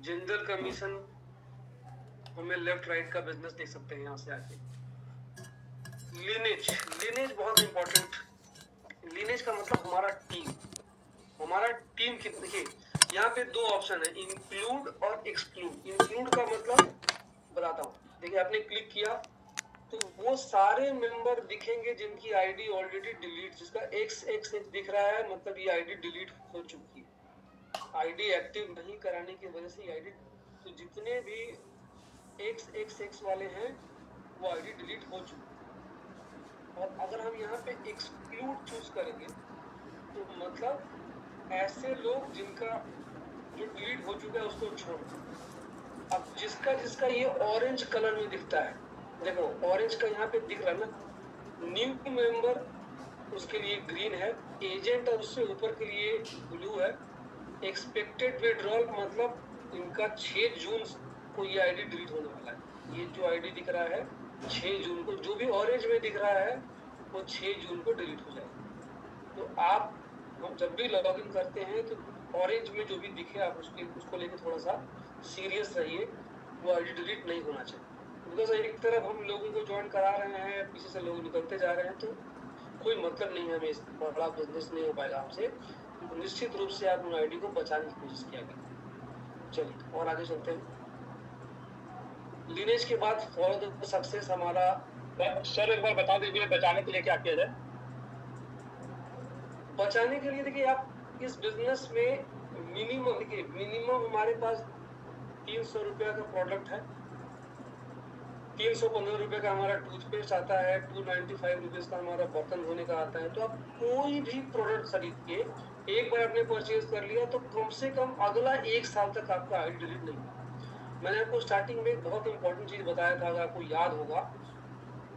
General commission, हमें left right का business देख सकते हैं यहाँ से आके। लीनेज, लीनेज बहुत इंपॉर्टेंट। लीनेज का मतलब हमारा टीम, हमारा टीम कितने, देखिए यहाँ पे दो ऑप्शन है, इंक्लूड और एक्सक्लूड। इंक्लूड का मतलब बताता हूँ, देखिए आपने क्लिक किया तो वो सारे मेंबर दिखेंगे जिनकी आईडी ऑलरेडी डिलीट, जिसका XX दिख रहा है, मतलब ये आईडी डिलीट हो चुकी है। आईडी एक्टिव नहीं कराने की वजह से आईडी, तो जितने भी XXX वाले हैं वो आईडी डिलीट हो चुकी है। और अगर हम यहाँ पे एक्सक्लूड चूज करेंगे तो मतलब ऐसे लोग जिनका जो डिलीट हो चुका है उसको छोड़। अब जिसका जिसका ये ऑरेंज कलर में दिखता है, देखो ऑरेंज का यहाँ पे दिख रहा है ना, न्यू मेंबर उसके लिए ग्रीन है, एजेंट और उससे ऊपर के लिए ब्लू है, एक्सपेक्टेड विड्रॉल मतलब इनका 6 जून को ये आईडी डिलीट होने वाला है। ये जो आईडी दिख रहा है 6 जून को, जो भी ऑरेंज में दिख रहा है वो 6 जून को डिलीट हो जाएगा। तो आप हम जब भी लॉग इन करते हैं तो ऑरेंज में जो भी दिखे आप उसको लेकर थोड़ा सा सीरियस रहिए, वो आईडी डिलीट नहीं होना चाहिए। बिकॉज एक तरफ हम लोगों को ज्वाइन करा रहे हैं, पीछे से लोग निकलते जा रहे हैं, तो कोई मतलब नहीं है, हमें इस बड़ा बिजनेस नहीं हो पाएगा हमसे। तो निश्चित रूप से आप उन आईडी को बचाने की कोशिश किया करें। चलिए और आगे चलते हैं। लीनेज के बाद फॉर द सक्सेस हमारा, सर एक बार बता दीजिए बचाने के लिए क्या किया जाए। बचाने के लिए देखिए आप इस बिजनेस में मिनिमम, देखिए मिनिमम हमारे पास 300 रुपया का प्रोडक्ट है, 315 रुपए का हमारा टूथपेस्ट आता है, 295 रुपीज का हमारा बर्तन धोने का आता है। तो आप कोई भी प्रोडक्ट खरीद के एक बार आपने परचेज कर लिया तो कम से कम अगला 1 साल तक आपका आईडी डिलीट नहीं होगा। मैंने आपको स्टार्टिंग में एक बहुत इंपॉर्टेंट चीज बताया था, अगर आपको याद होगा,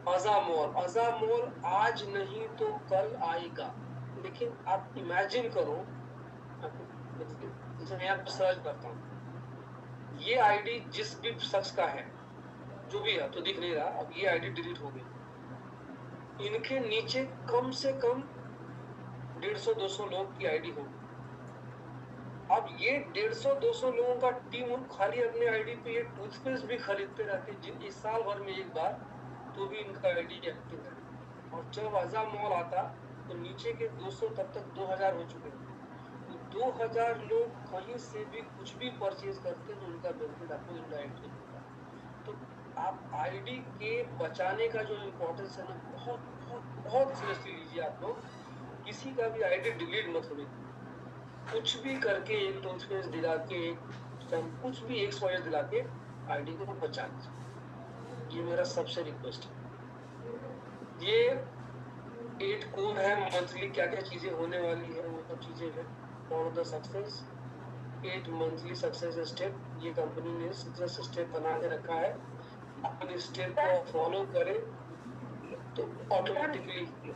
अज़ामोल। अज़ामोल आज नहीं तो कल आएगा, लेकिन आप इमेजिन करो, मैं आपको सर्च करता हूँ, ये आईडी जिस भी शख्स का है, जो भी है तो दिख नहीं रहा, अब ये आईडी डिलीट हो गई, इनके नीचे कम से कम 150-200 लोग की आईडी होगी। अब ये 150-200 लोगों का टीम खाली अपने आईडी पे ये टूथपेस्ट भी खरीदते रहते जिन इस साल भर में एक बार, तो भी इनका आईडी एक्टिव है। और जब अज़ामोल आता तो नीचे के 200 तब तक 2000 हो चुके हैं। तो 2000 लोग कहीं से भी कुछ भी परचेज करते तो उनका बेनिफिट आपको इनडायरेक्टली होता है। तो आप आईडी के बचाने का जो इम्पोर्टेंस है ना, बहुत बहुत बहुत सीरियसली लीजिए आप लोग। किसी का भी आईडी डिलीट मत होने, कुछ भी करके एक टूथपेस्ट दिला के, कुछ भी एक सॉयल दिला के आईडी को बचा लीजिए, ये मेरा सबसे रिक्वेस्ट है। ये 8 कोड है, मंथली क्या क्या चीजें होने वाली है वो सब चीजें है for the success. 8 monthly success step ये कंपनी ने सक्सेस स्टेप बना के रखा है, अपने स्टेप को फॉलो करें तो ऑटोमेटिकली।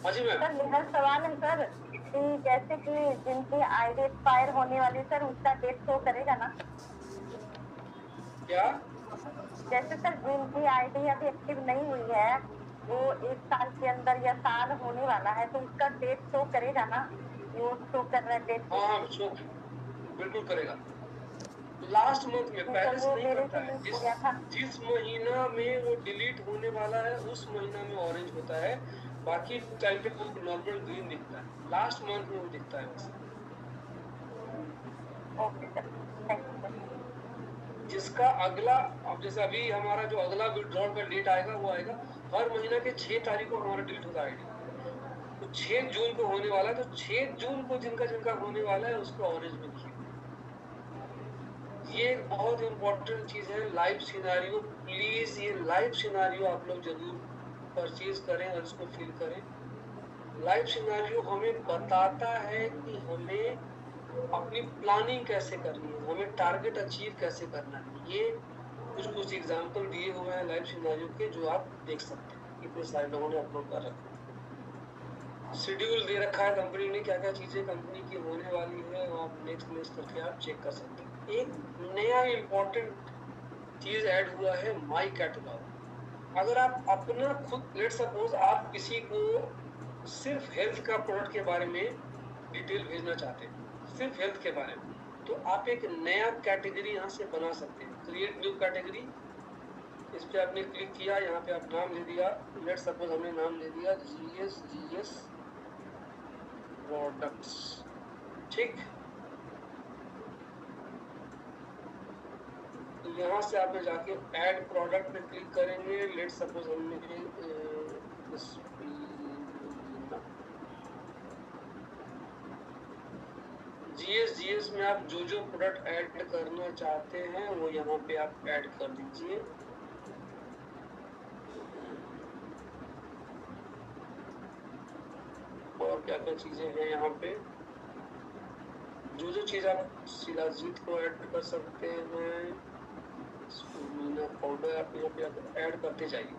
हाँ जी मैम। सर मेरा सवाल है सर कि जैसे कि जिनकी आईडी एक्सपायर होने वाली सर उसका डेट शो करेगा ना? क्या? जैसे सर जिनकी आईडी अभी एक्टिव नहीं हुई है, वो 1 साल के अंदर या साल होने वाला है, तो उसका डेट शो करेगा ना? वो शो कर रहा है डेट? हाँ शो बिल्कुल करेगा। लास्ट मंथ में पहले से नहीं करता है, जिस महीना में वो डिलीट होने वाला है उस महीना में ऑरेंज होता है, बाकी टाइम पे वो नॉर्मल ग्रीन दिखता है, लास्ट मंथ में वो दिखता है वैसे। Okay sir, thank you sir. जिसका अगला, अब जैसे अभी हमारा जो अगला विड्रॉल का डेट आएगा वो आएगा हर महीना के 6 तारीख को हमारा डिलीट होता है आईडी, तो 6 जून को होने वाला है, तो 6 जून को जिनका जिनका होने वाला है उसको ऑरेंज में दिखेगा। ये एक बहुत इंपॉर्टेंट चीज है, लाइव सिनेरियो। प्लीज ये लाइव सिनेरियो आप लोग जरूर परचेज करें और इसको फिल करें। लाइव सिनेरियो हमें बताता है कि हमें अपनी प्लानिंग कैसे करनी है, हमें टारगेट अचीव कैसे करना है। ये कुछ एग्जाम्पल दिए हुए हैं लाइव सिनेरियो के, जो आप देख सकते हैं, इतने सारे लोगों ने अपलोड कर रखा है। शेड्यूल दे रखा है कंपनी ने, क्या क्या चीजें कंपनी की होने वाली है, और आप नेक्स्ट करके आप चेक कर सकते हैं। एक नया इंपॉर्टेंट चीज ऐड हुआ है, माई कैटलॉग। अगर आप अपना खुद, लेट सपोज आप किसी को सिर्फ हेल्थ का प्रोडक्ट के बारे में डिटेल भेजना चाहते हैं, सिर्फ हेल्थ के बारे में, तो आप एक नया कैटेगरी यहाँ से बना सकते हैं। क्रिएट न्यू कैटेगरी, इस पे आपने क्लिक किया, यहाँ पे आप नाम ले दिया, लेट सपोज हमने नाम ले दिया GS प्रोडक्ट्स, ठीक। तो यहाँ से आप जाके ऐड प्रोडक्ट पे क्लिक करेंगे, लेट सपोज हमने GS में आप जो जो प्रोडक्ट ऐड करना चाहते हैं वो यहाँ पे आप ऐड कर दीजिए। और क्या क्या चीजें हैं यहाँ पे, जो जो चीज आप शिलाजीत को ऐड कर सकते हैं, मीना पाउडर आप यहाँ पे ऐड करते जाइए।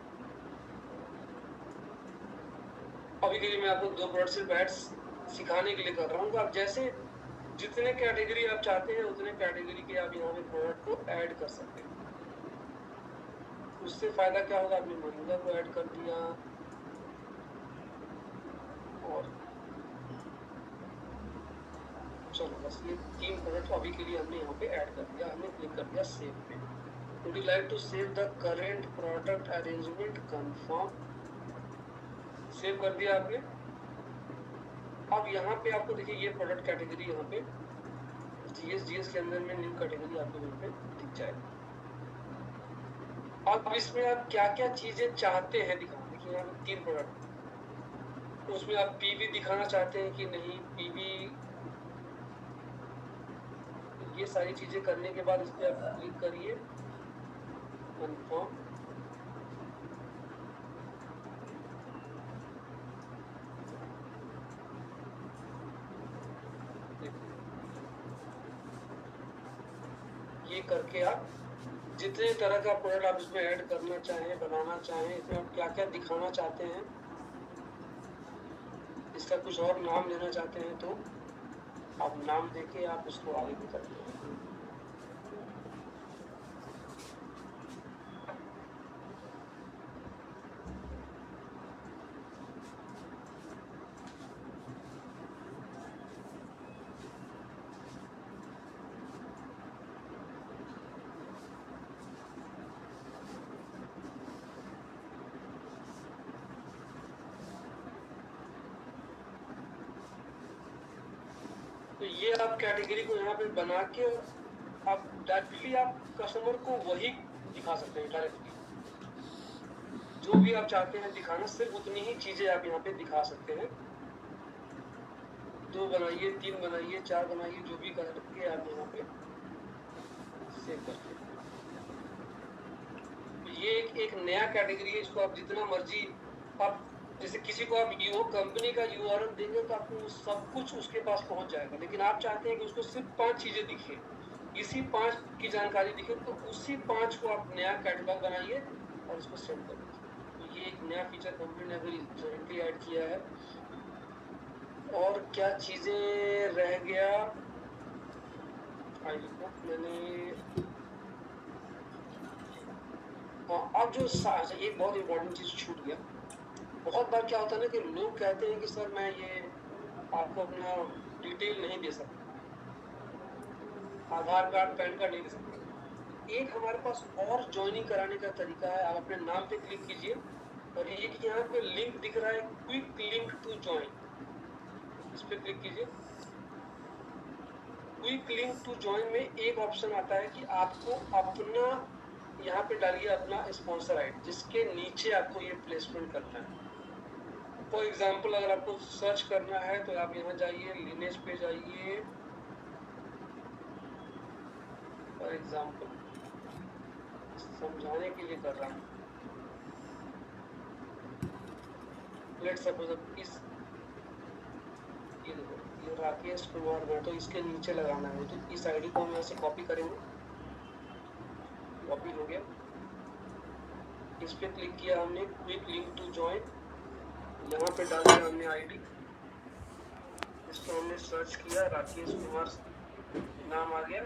अभी के लिए मैं आपको 2 प्रोडक्ट सिर्फ ऐड सिखाने के लिए कर रहा हूँ। आप जैसे जितने कैटेगरी आप चाहते हैं उतने कैटेगरी के आप यहाँ पे प्रोडक्ट को ऐड कर सकते हैं। उससे फायदा क्या होगा, आपने महिंद्रा को ऐड कर दिया और चलो बस ये 3 प्रोडक्ट अभी के लिए हमने यहाँ पे ऐड कर दिया। हमने क्लिक कर दिया सेव पे। Would you like to save the current product arrangement, confirm, save कर दिया आपने। अब यहाँ पे आपको देखिए ये प्रोडक्ट कैटेगरी यहाँ पे GS के अंदर में न्यू कैटेगरी आपको यहाँ पे दिख जाएगा। अब इसमें आप क्या क्या चीजें चाहते हैं दिखाना, देखिए यहाँ पे 3 प्रोडक्ट, तो उसमें आप PV दिखाना चाहते हैं कि नहीं PV, ये सारी चीजें करने के बाद इस पर आप क्लिक करिए, कंफर्म। ये करके आप जितने तरह का प्रोडक्ट आप इसमें ऐड करना चाहें, बनाना चाहें, इसमें आप क्या क्या दिखाना चाहते हैं, इसका कुछ और नाम देना चाहते हैं तो आप नाम देके आप इसको आगे भी करते हैं। तो ये आप कैटेगरी को यहाँ पे बना के आप डायरेक्टली आप कस्टमर को वही दिखा सकते हैं। डायरेक्टली जो भी आप चाहते हैं दिखाना, सिर्फ उतनी ही चीजें आप यहाँ पे दिखा सकते हैं। 2 बनाइए, 3 बनाइए, 4 बनाइए, जो भी करके आप यहाँ पे सेव करते हैं। ये एक नया कैटेगरी है, इसको आप जितना मर्जी आप, जैसे किसी को आप कंपनी का URL देंगे तो आपको सब कुछ उसके पास पहुंच जाएगा, लेकिन आप चाहते हैं कि उसको सिर्फ 5 चीजें दिखे, इसी 5 की जानकारी दिखे, तो उसी 5 को आप नया कैटलॉग बनाइए और इसको सेव कर दीजिए। तो ये एक नया फीचर कंपनी ने अभी रिसेंटली ऐड किया है। और क्या चीजें रह गया, मैंने अब जो एक बहुत इंपॉर्टेंट चीज छूट गया। बहुत बार क्या होता है ना कि लोग कहते हैं कि सर मैं ये आपको अपना डिटेल नहीं दे सकता, आधार कार्ड पैन कार्ड नहीं दे सकता। एक हमारे पास और ज्वाइनिंग कराने का तरीका है, आप अपने नाम पे क्लिक कीजिए और एक यहाँ पे लिंक दिख रहा है, क्विक लिंक टू ज्वाइन, इस पे क्लिक कीजिए। क्विक लिंक टू ज्वाइन में एक ऑप्शन आता है कि आपको अपना यहाँ पे डालिए अपना स्पॉन्सर आईडी, जिसके नीचे आपको ये प्लेसमेंट करना है। फॉर एग्जाम्पल अगर आपको सर्च करना है तो आप यहाँ जाइए, लिनेज पे जाइए, फॉर एग्जाम्पल समझाने के लिए कर रहा हूँ। लेट्स सपोज इस ये देखो, ये राकेश कुमार है, तो इसके नीचे लगाना है, तो इस आईडी को हम यहाँ से कॉपी करेंगे, कॉपी हो गया। इस पे क्लिक किया हमने, क्विक लिंक टू ज्वाइन, यहाँ पे डाल दिया हमने आईडी, इसको हमने सर्च किया, राकेश कुमार नाम आ गया।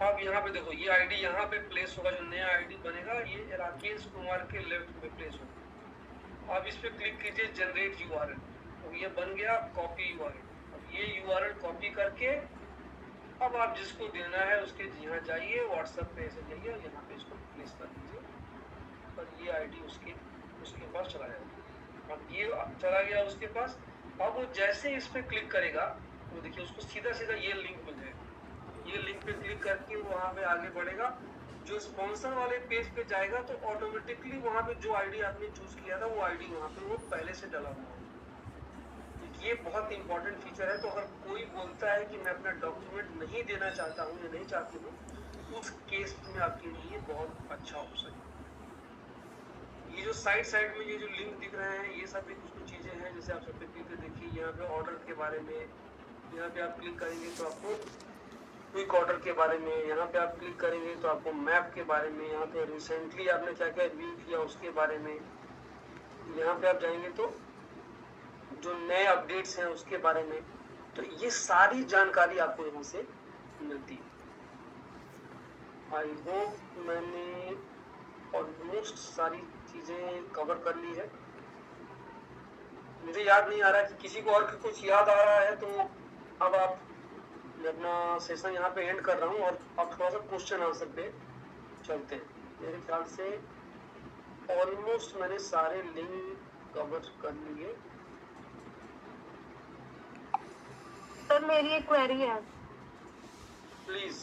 अब यहाँ पे देखो ये आईडी यहाँ पे प्लेस होगा, जो नया आईडी बनेगा ये राकेश कुमार के लेफ्ट पे प्लेस होगा। अब इस पे क्लिक कीजिए जनरेट URL, तो ये बन गया कॉपी URL। अब ये URL कॉपी कॉपी करके अब आप जिसको देना है उसके यहाँ जाइए, व्हाट्सएप पे ऐसे जाइए और यहाँ पे इसको प्लेस कर दीजिए और ये आईडी उसके पास चला जाएगा। अब ये चला गया उसके पास। अब वो जैसे इस पे क्लिक करेगा वो देखिए उसको सीधा सीधा ये लिंक मिल जाएगा। ये लिंक पे क्लिक करके वो वहाँ पे आगे बढ़ेगा। जो स्पॉन्सर वाले पेज पे जाएगा तो ऑटोमेटिकली वहाँ पे जो आईडी आपने चूज किया था वो आईडी वहाँ पे वो पहले से डला हुआ है। ये बहुत इंपॉर्टेंट फीचर है। तो अगर कोई बोलता है कि मैं अपना डॉक्यूमेंट नहीं देना चाहता हूँ या नहीं चाहती हूँ, उस केस में आपके लिए बहुत अच्छा ऑप्शन है। ये जो साइड में ये जो लिंक दिख रहे हैं ये सब भी कुछ चीजें हैं। जैसे आप सब पे क्लिक देखिए, यहाँ पे ऑर्डर के बारे में, यहाँ पे आप क्लिक करेंगे तो आपको क्विक ऑर्डर के बारे में, यहाँ पे आप क्लिक करेंगे तो आपको मैप के बारे में, यहाँ पे रिसेंटली आपने क्या क्या व्यू किया उसके बारे में, यहाँ पे आप जाएंगे तो जो नए अपडेट्स हैं उसके बारे में। तो ये सारी जानकारी आपको यहाँ से मिलती है। आई होप मैंने ऑलमोस्ट सारी चीजें कवर कर ली है। मुझे याद नहीं आ रहा कि किसी को और कुछ याद आ रहा है तो अब आप, मैं अपना सेशन यहाँ पे एंड कर रहा हूँ और अब थोड़ा सा क्वेश्चन आंसर पे चलते हैं। मेरे ख्याल से ऑलमोस्ट मैंने सारे लिंक कवर कर लिए। सर मेरी एक क्वेरी है। प्लीज।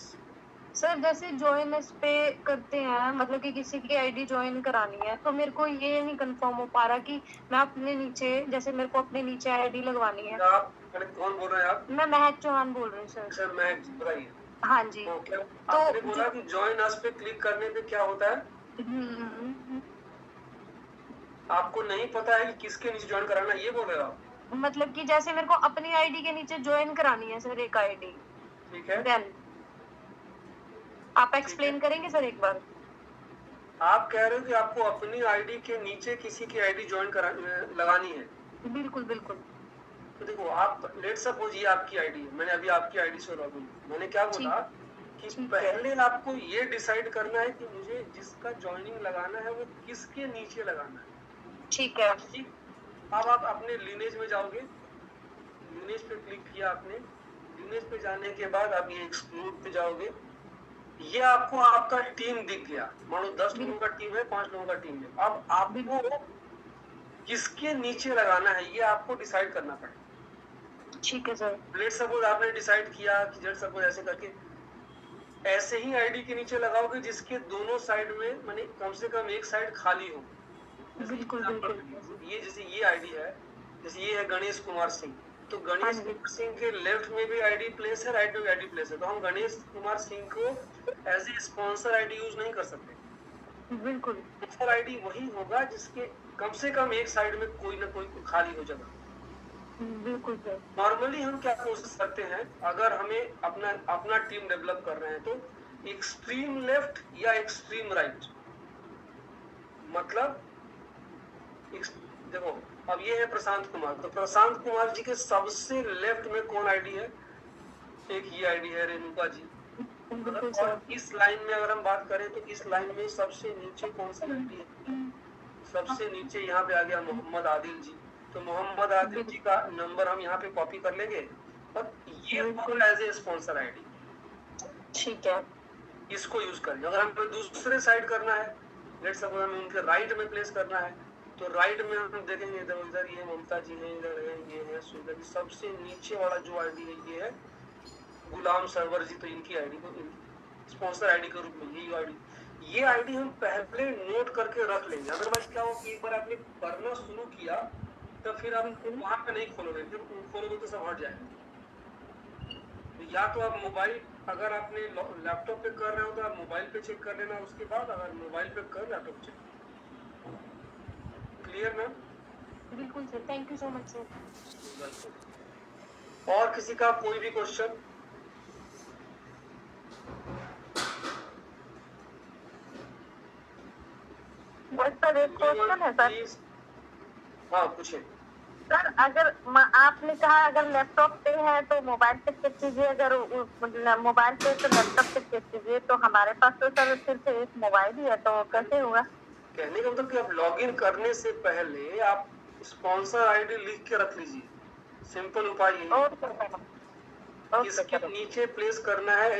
सर जैसे ज्वाइन इस पे करते हैं, मतलब कि किसी की आईडी ज्वाइन करानी है, तो मेरे को ये नहीं कंफर्म हो पा रहा कि मैं अपने नीचे, जैसे मेरे को अपने नीचे आईडी लगवानी है। आप कौन बोल रहे हैं आप? मैं महक चौहान बोल रही हूँ सर। सर महक बताइए। हाँ जी। तो आपने बोला कि ज्वाइन अस पे क्लिक करने पे क्या होता है? आपको नहीं पता है कि किसके नीचे ज्वाइन कराना है, ये बोल रहे हो आप? मतलब कि जैसे मेरे को अपनी आईडी के नीचे ज्वाइन करानी है सर एक आईडी। ठीक है। देन आप एक्सप्लेन करेंगे सर एक बार? आप कह रहे हो कि आपको अपनी आईडी के नीचे किसी की आईडी ज्वाइन लगानी है? बिल्कुल बिल्कुल। तो देखो आप लेट सपोज ये आपकी आईडी है, मैंने अभी आपकी आईडी से लॉग इन, मैंने क्या बोला कि पहले आपको ये डिसाइड करना है कि मुझे जिसका ज्वाइनिंग लगाना है वो किसके नीचे लगाना है। ठीक है। अब आप अपने लिनेज में जाओगे, लिनेज पे क्लिक किया आपने, लिनेज पे जाने के बाद आप ये एक्सक्लूड पे जाओगे। ये आपको आपका टीम दिख गया, मान लो 10 लोगों का टीम है, 5 लोगों का टीम है। अब आपको किसके नीचे लगाना है ये आपको डिसाइड करना पड़ेगा। ठीक है सर। लेट सपोज आपने डिसाइड किया कि लेट सपोज ऐसे करके ऐसे ही आईडी के नीचे लगाओगे जिसके दोनों साइड में माने कम से कम एक साइड खाली हो। बिल्कुल बिल्कुल। ये जैसे ये आईडी है, जैसे ये है गणेश कुमार सिंह, तो गणेश कुमार सिंह के लेफ्ट में भी आईडी प्लेस है, राइट में भी आईडी प्लेस है, तो हम गणेश कुमार सिंह को as a sponsor ID use नहीं कर सकते। बिल्कुल। स्पॉन्सर आईडी वही होगा जिसके कम से कम एक साइड में कोई ना कोई खाली हो जगह। बिल्कुल सर। नॉर्मली हम क्या कोशिश करते हैं, अगर हमें अपना टीम डेवलप कर रहे हैं तो एक्सट्रीम लेफ्ट या एक्सट्रीम राइट, मतलब देखो अब ये है प्रशांत कुमार, तो प्रशांत कुमार जी के सबसे लेफ्ट में कौन आईडी है? एक ये आईडी है रेणुका जी। और इस लाइन में अगर हम बात करें तो इस लाइन में सबसे नीचे कौन सी आईडी है? सबसे नीचे यहाँ पे आ गया मोहम्मद आदिल जी। तो मोहम्मद आदिल जी का नंबर हम यहाँ पे कॉपी कर लेंगे और ये एज ए स्पॉन्सर आईडी। ठीक है। इसको यूज करेंगे। अगर हमें दूसरे साइड करना है, लेट सपोज हमें उनके राइट में प्लेस करना है, तो राइट में हम देखेंगे इधर ये ममता जी है, इधर है ये है सुंदर जी। सबसे नीचे वाला जो आईडी है ये है गुलाम सरवर जी, तो इनकी आईडी को स्पॉन्सर आईडी के रूप में ये आईडी हम पहले नोट करके रख लेंगे। अदरवाइज क्या हो कि एक बार आपने करना शुरू किया तो फिर आप वहां पे नहीं खोलोगे, फिर खोलोगे तो सब हट जाएगा। या तो आप मोबाइल, अगर आपने लैपटॉप पे कर रहे हो तो आप मोबाइल पे चेक कर लेना, उसके बाद अगर मोबाइल पे कर लैपटॉप चेक। Clear ma'am? बिल्कुल sir, thank you so much sir. और किसी का कोई भी क्वेश्चन? सर एक क्वेश्चन है सर। हाँ पूछे सर। अगर आपने कहा अगर लैपटॉप पे है तो मोबाइल पे चेक कीजिए, अगर मोबाइल पे तो लैपटॉप पे चेक कीजिए, तो हमारे पास तो सर सिर्फ एक मोबाइल ही है, तो कैसे होगा? कहने का मतलब कि आप लॉगिन करने से पहले आप स्पॉन्सर आईडी लिख के रख लीजिए। सिंपल उपाय यही है। ओके इसके सर। नीचे प्लेस करना है